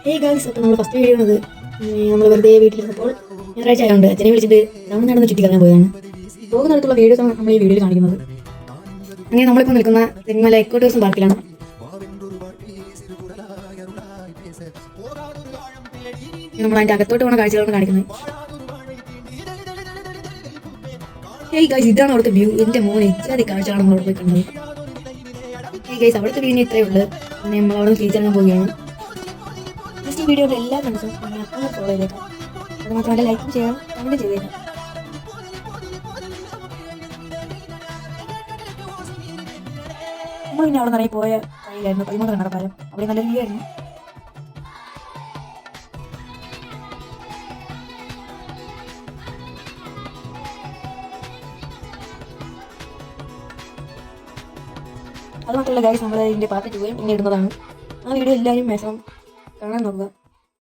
Hey guys, അപ്പോൾ നമ്മൾ first video ആണത്. നമ്മൾ വെറുതെ വീട്ടിലിരുന്നപ്പോൾ ഞായറാഴ്ച ആയതുകൊണ്ട് അച്ഛനെ വിളിച്ചിട്ട് നമ്മൾ നടന്ന് ചുറ്റിക്കറങ്ങാൻ പോയതാണ്. പോകുന്നിടത്തുള്ള വീഡിയോസാണ് നമ്മൾ ഈ വീഡിയോയിൽ കാണിക്കുന്നത്. അങ്ങനെ നമ്മളിപ്പോൾ നിൽക്കുന്ന തെന്മല എക്കോ ടൂറിസം പാർക്കിലാണ്. നമ്മൾ അതിൻ്റെ അകത്തോട്ട് പോകുന്ന കാഴ്ചകളാണ് കാണിക്കുന്നത്. ഹേയ് ഗൈസ്, ഇതാണ് അവിടുത്തെ വ്യൂ. എൻ്റെ മോനെ ഇത്യാദി കാഴ്ചകളാണ് നമ്മൾ അവിടെ പോയി കണ്ടത്. ഹേയ് ഗൈസ്, അവിടുത്തെ വീഡിയോ ഇത്രയേ ഉള്ളൂ. പിന്നെ നമ്മൾ അവിടെ നിന്ന് തിരിച്ചിറങ്ങാൻ പോവുകയാണ്. ഈ വീഡിയോയുടെ എല്ലാ ഫ്രണ്ട്സും അക്കൗണ്ട് ഫോളോ ചെയ്തേക്കാം. അതുമാത്രമല്ല, ലൈക്കും ചെയ്യാം, കമൻറ്റും ചെയ്തേക്കാം. നമ്മൾ പിന്നെ അവിടെ നിറയെ പോയ വഴിയിലായിരുന്നു 13 കണ്ണടപ്പാലം. അവിടെ നല്ല വ്യൂ ആയിരുന്നു. അതുമാത്രമല്ല ഗൈസ്, നമ്മൾ ഇതിൻ്റെ പാർട്ട് 2 പിന്നെ ഇടുന്നതാണ്. ആ വീഡിയോ എല്ലാവരും മാക്സിമം കാണാൻ നോക്കുക.